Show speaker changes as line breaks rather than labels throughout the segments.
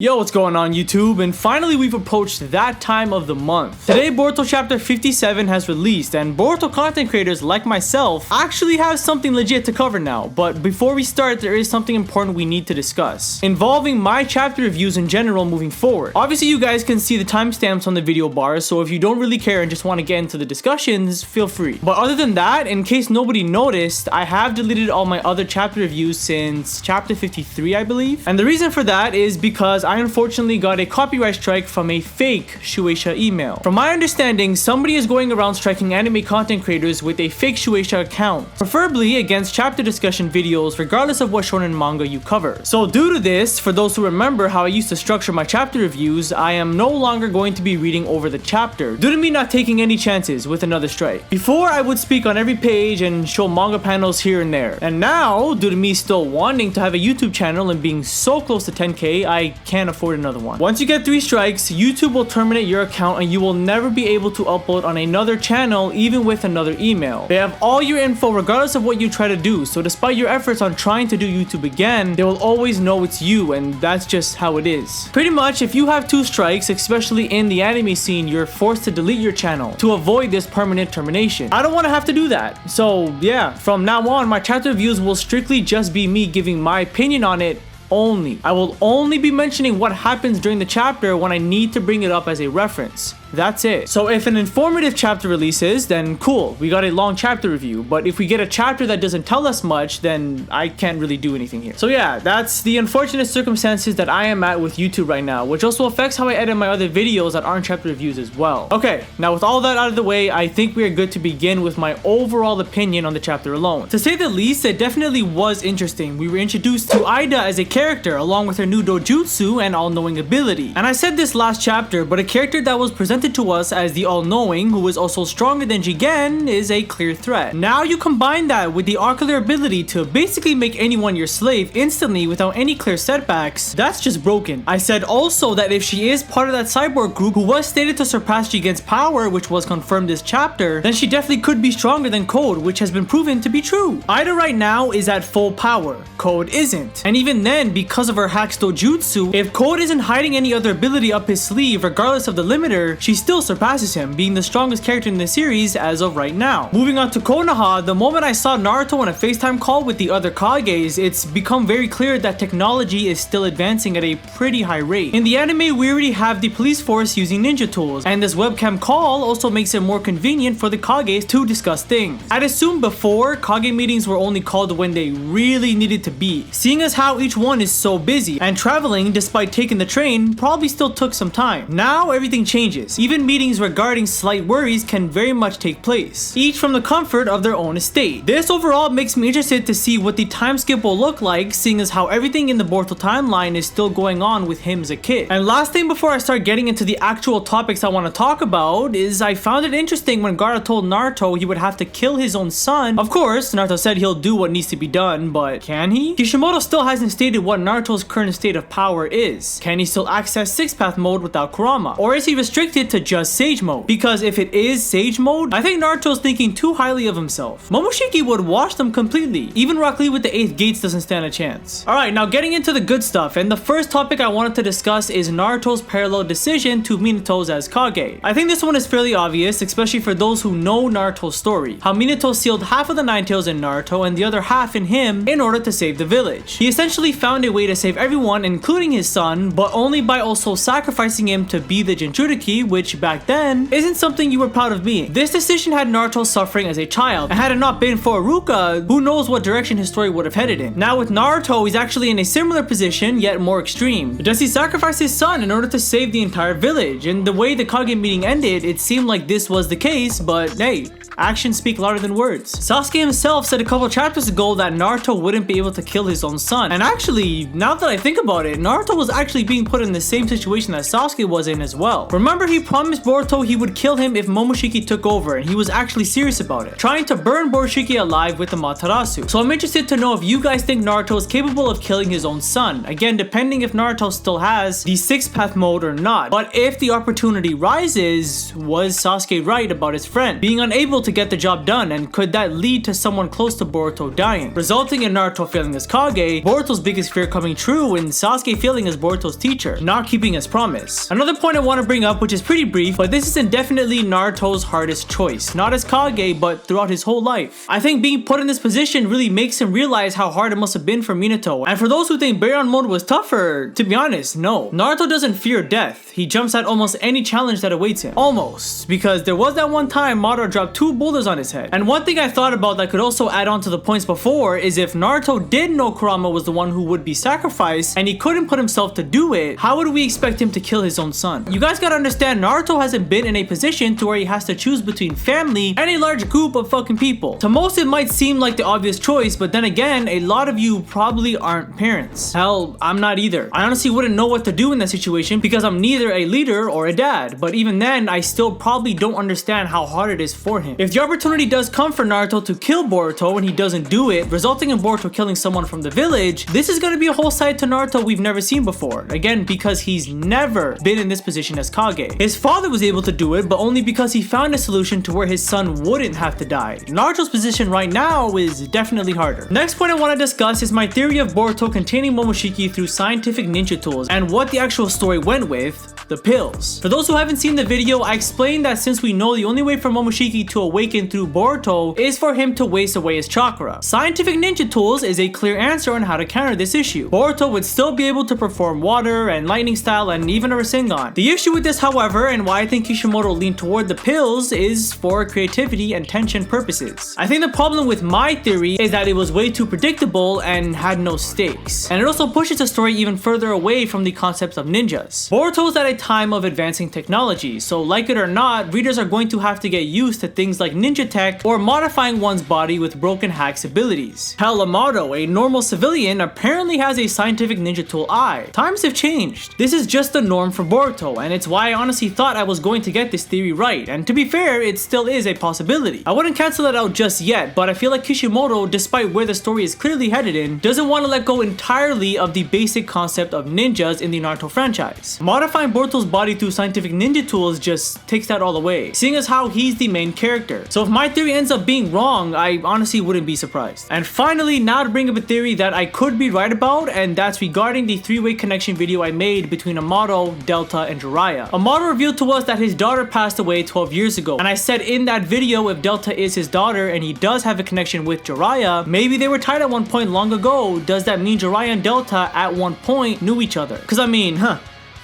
Yo, what's going on YouTube? And finally we've approached that time of the month. Today Boruto Chapter 57 has released and Boruto content creators like myself actually have something legit to cover now. But before we start, there is something important we need to discuss involving my chapter reviews in general moving forward. Obviously you guys can see the timestamps on the video bars, so if you don't really care and just want to get into the discussions, feel free. But other than that, in case nobody noticed, I have deleted all my other chapter reviews since chapter 53 I believe. And the reason for that is because I unfortunately got a copyright strike from a fake Shueisha email. From my understanding, somebody is going around striking anime content creators with a fake Shueisha account, preferably against chapter discussion videos regardless of what shonen manga you cover. So due to this, for those who remember how I used to structure my chapter reviews, I am no longer going to be reading over the chapter, due to me not taking any chances with another strike. Before, I would speak on every page and show manga panels here and there. And now, due to me still wanting to have a YouTube channel and being so close to 10k, I can't afford another one. Once you get 3 strikes, YouTube will terminate your account and you will never be able to upload on another channel even with another email. They have all your info regardless of what you try to do, so despite your efforts on trying to do YouTube again, they will always know it's you, and that's just how it is. Pretty much, if you have 2 strikes, especially in the anime scene, you're forced to delete your channel to avoid this permanent termination. I don't want to have to do that. So yeah, from now on, my chapter reviews will strictly just be me giving my opinion on it only. I will only be mentioning what happens during the chapter when I need to bring it up as a reference. That's it. So if an informative chapter releases, then cool, we got a long chapter review. But if we get a chapter that doesn't tell us much, then I can't really do anything here. So yeah, that's the unfortunate circumstances that I am at with YouTube right now, which also affects how I edit my other videos that aren't chapter reviews as well. Okay, now with all that out of the way, I think we are good to begin with my overall opinion on the chapter alone. To say the least, it definitely was interesting. We were introduced to Eida as a character along with her new Dojutsu and all-knowing ability. And I said this last chapter, but a character that was presented to us as the all-knowing, who is also stronger than Jigen, is a clear threat. Now you combine that with the ocular ability to basically make anyone your slave instantly without any clear setbacks, that's just broken. I said also that if she is part of that cyborg group who was stated to surpass Jigen's power, which was confirmed this chapter, then she definitely could be stronger than Code, which has been proven to be true. Eida right now is at full power, Code isn't. And even then, because of her hacks Dojutsu, if Code isn't hiding any other ability up his sleeve regardless of the limiter, she still surpasses him, being the strongest character in the series as of right now. Moving on to Konoha, the moment I saw Naruto on a FaceTime call with the other Kages, it's become very clear that technology is still advancing at a pretty high rate. In the anime, we already have the police force using ninja tools, and this webcam call also makes it more convenient for the Kages to discuss things. I'd assumed before, Kage meetings were only called when they really needed to be, seeing as how each one is so busy, and traveling despite taking the train probably still took some time. Now everything changes. Even meetings regarding slight worries can very much take place, each from the comfort of their own estate. This overall makes me interested to see what the time skip will look like, seeing as how everything in the Boruto timeline is still going on with him as a kid. And last thing before I start getting into the actual topics I want to talk about is I found it interesting when Gaara told Naruto he would have to kill his own son. Of course, Naruto said he'll do what needs to be done, but can he? Kishimoto still hasn't stated what Naruto's current state of power is. Can he still access 6-path mode without Kurama? Or is he restricted to just Sage mode? Because if it is Sage mode, I think Naruto's thinking too highly of himself. Momoshiki would wash them completely. Even Rock Lee with the 8th gates doesn't stand a chance. Alright, now getting into the good stuff, and the first topic I wanted to discuss is Naruto's parallel decision to Minato's as Kage. I think this one is fairly obvious, especially for those who know Naruto's story. How Minato sealed half of the 9 tails in Naruto and the other half in him in order to save the village. He essentially found a way to save everyone, including his son, but only by also sacrificing him to be the Jinchuriki, which back then isn't something you were proud of being. This decision had Naruto suffering as a child, and had it not been for Iruka, who knows what direction his story would have headed in. Now with Naruto, he's actually in a similar position, yet more extreme. Does he sacrifice his son in order to save the entire village? And the way the Kage meeting ended, it seemed like this was the case, but hey, actions speak louder than words. Sasuke himself said a couple chapters ago that Naruto wouldn't be able to kill his own son. And actually, now that I think about it, Naruto was actually being put in the same situation that Sasuke was in as well. Remember, he promised Boruto he would kill him if Momoshiki took over, and he was actually serious about it, trying to burn Borushiki alive with the Matarasu. So I'm interested to know if you guys think Naruto is capable of killing his own son. Again, depending if Naruto still has the 6-path mode or not. But if the opportunity rises, was Sasuke right about his friend being unable to get the job done, and could that lead to someone close to Boruto dying, resulting in Naruto failing as Kage, Boruto's biggest Sasuke's fear coming true and Sasuke failing as Boruto's teacher, not keeping his promise. Another point I want to bring up, which is pretty brief, but this is indefinitely Naruto's hardest choice, not as Kage, but throughout his whole life. I think being put in this position really makes him realize how hard it must have been for Minato. And for those who think Baryon mode was tougher, to be honest, no. Naruto doesn't fear death. He jumps at almost any challenge that awaits him. Almost, because there was that one time Amado dropped 2 boulders on his head. And one thing I thought about that could also add on to the points before is if Naruto did know Kurama was the one who would be sacrificed and he couldn't put himself to do it, how would we expect him to kill his own son? You guys gotta understand, Naruto hasn't been in a position to where he has to choose between family and a large group of fucking people. To most it might seem like the obvious choice, but then again, a lot of you probably aren't parents. Hell, I'm not either. I honestly wouldn't know what to do in that situation because I'm neither a leader or a dad, but even then, I still probably don't understand how hard it is for him. If the opportunity does come for Naruto to kill Boruto and he doesn't do it, resulting in Boruto killing someone from the village, this is gonna be a whole side to Naruto we've never seen before. Again, because he's never been in this position as Kage. His father was able to do it, but only because he found a solution to where his son wouldn't have to die. Naruto's position right now is definitely harder. Next point I want to discuss is my theory of Boruto containing Momoshiki through scientific ninja tools and what the actual story went with, the pills. For those who haven't seen the video, I explained that since we know the only way for Momoshiki to awaken through Boruto is for him to waste away his chakra. Scientific ninja tools is a clear answer on how to counter this issue. Boruto would still be able to perform water and lightning style and even a Rasengan. The issue with this, however, and why I think Kishimoto leaned toward the pills is for creativity and tension purposes. I think the problem with my theory is that it was way too predictable and had no stakes. And it also pushes the story even further away from the concepts of ninjas. Boruto's at a time of advancing technology, so like it or not, readers are going to have to get used to things like ninja tech or modifying one's body with broken hacks abilities. Hell, Amado, a normal civilian, apparently has a scientific ninja tool eye. Times have changed. This is just the norm for Boruto, and it's why I honestly thought I was going to get this theory right, and to be fair, it still is a possibility. I wouldn't cancel it out just yet, but I feel like Kishimoto, despite where the story is clearly headed in, doesn't want to let go entirely of the basic concept of ninjas in the Naruto franchise. Modifying Boruto's body through scientific ninja tools just takes that all away, seeing as how he's the main character. So if my theory ends up being wrong, I honestly wouldn't be surprised. And finally, now to bring up a theory that I could be right about, and that's regarding the 3-way connection video I made between Amado, Delta, and Jiraiya. Amado revealed to us that his daughter passed away 12 years ago, and I said in that video if Delta is his daughter and he does have a connection with Jiraiya, maybe they were tied at one point long ago. Does that mean Jiraiya and Delta at one point knew each other? Cause I mean,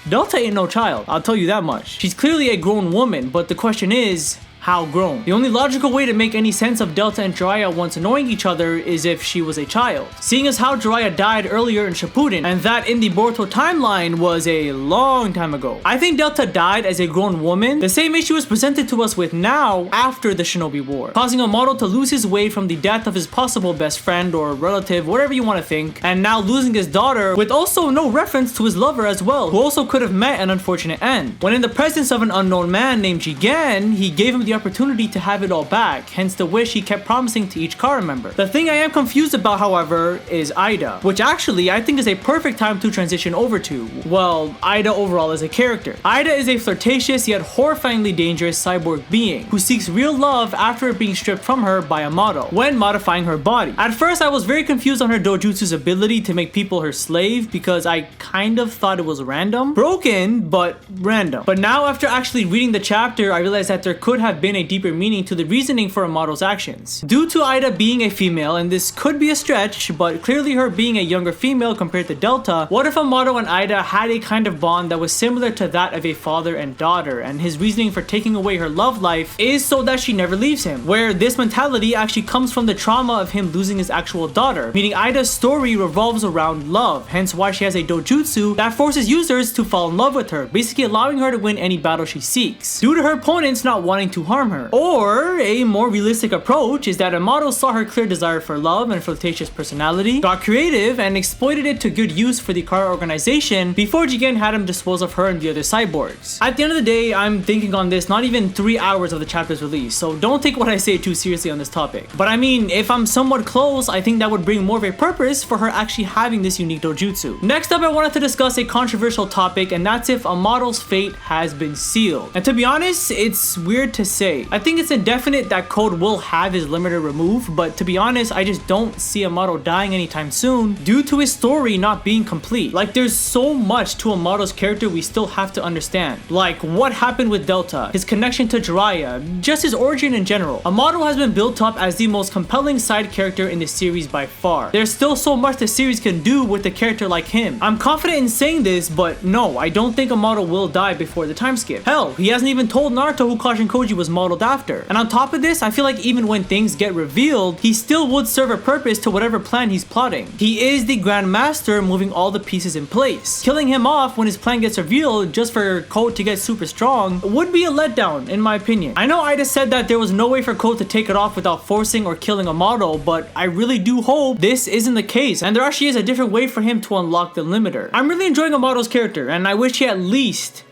Delta ain't no child, I'll tell you that much. She's clearly a grown woman, but the question is, how grown? The only logical way to make any sense of Delta and Jiraiya once knowing each other is if she was a child. Seeing as how Jiraiya died earlier in Shippuden, and that in the Boruto timeline was a long time ago. I think Delta died as a grown woman. The same issue is presented to us with now after the Shinobi War, causing Amado to lose his way from the death of his possible best friend or relative, whatever you want to think, and now losing his daughter with also no reference to his lover as well, who also could have met an unfortunate end. When in the presence of an unknown man named Jigen, he gave him the opportunity to have it all back, hence the wish he kept promising to each Kara member. The thing I am confused about, however, is Eida, which actually I think is a perfect time to transition over to, well, Eida overall as a character. Eida is a flirtatious yet horrifyingly dangerous cyborg being who seeks real love after it being stripped from her by Amado when modifying her body. At first I was very confused on her Dojutsu's ability to make people her slave because I kind of thought it was random. Broken, but random. But now after actually reading the chapter, I realized that there could have been a deeper meaning to the reasoning for Amado's actions. Due to Eida being a female, and this could be a stretch, but clearly her being a younger female compared to Delta, what if Amado and Eida had a kind of bond that was similar to that of a father and daughter, and his reasoning for taking away her love life is so that she never leaves him, where this mentality actually comes from the trauma of him losing his actual daughter, meaning Aida's story revolves around love, hence why she has a Dojutsu that forces users to fall in love with her, basically allowing her to win any battle she seeks, due to her opponents not wanting to harm her. Or a more realistic approach is that Amado saw her clear desire for love and flirtatious personality, got creative, and exploited it to good use for the Kara organization before Jigen had him dispose of her and the other cyborgs. At the end of the day, I'm thinking on this not even 3 hours of the chapter's release, so don't take what I say too seriously on this topic. But I mean, if I'm somewhat close, I think that would bring more of a purpose for her actually having this unique Dojutsu. Next up, I wanted to discuss a controversial topic, and that's if Amado's fate has been sealed. And to be honest, it's weird to say say. I think it's indefinite that Code will have his limiter removed, but to be honest, I just don't see Amado dying anytime soon due to his story not being complete. Like, there's so much to Amado's character we still have to understand. Like, what happened with Delta, his connection to Jiraiya, just his origin in general. Amado has been built up as the most compelling side character in the series by far. There's still so much the series can do with a character like him. I'm confident in saying this, but no, I don't think Amado will die before the time skip. Hell, he hasn't even told Naruto who Kage and Koji was modeled after. And on top of this, I feel like even when things get revealed, he still would serve a purpose to whatever plan he's plotting. He is the Grand Master moving all the pieces in place. Killing him off when his plan gets revealed just for Code to get super strong would be a letdown in my opinion. I know Eida said that there was no way for Code to take it off without forcing or killing Amado, but I really do hope this isn't the case and there actually is a different way for him to unlock the limiter. I'm really enjoying Amado's character and I wish he at least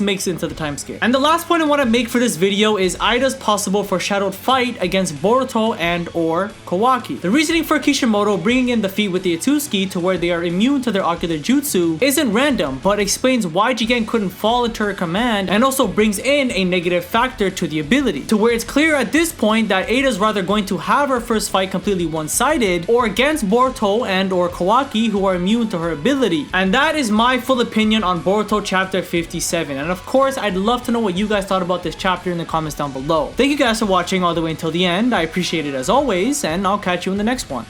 makes it into the time skip. And the last point I want to make for this video is Eida's possible foreshadowed fight against Boruto and or Kawaki. The reasoning for Kishimoto bringing in the feat with the Atsuki to where they are immune to their ocular jutsu isn't random, but explains why Jigen couldn't fall into her command and also brings in a negative factor to the ability, to where it's clear at this point that Eida's rather going to have her first fight completely one-sided or against Boruto and or Kawaki who are immune to her ability. And that is my full opinion on Boruto Chapter 57. And of course, I'd love to know what you guys thought about this chapter in the comments down below. Thank you guys for watching all the way until the end. I appreciate it as always, and I'll catch you in the next one.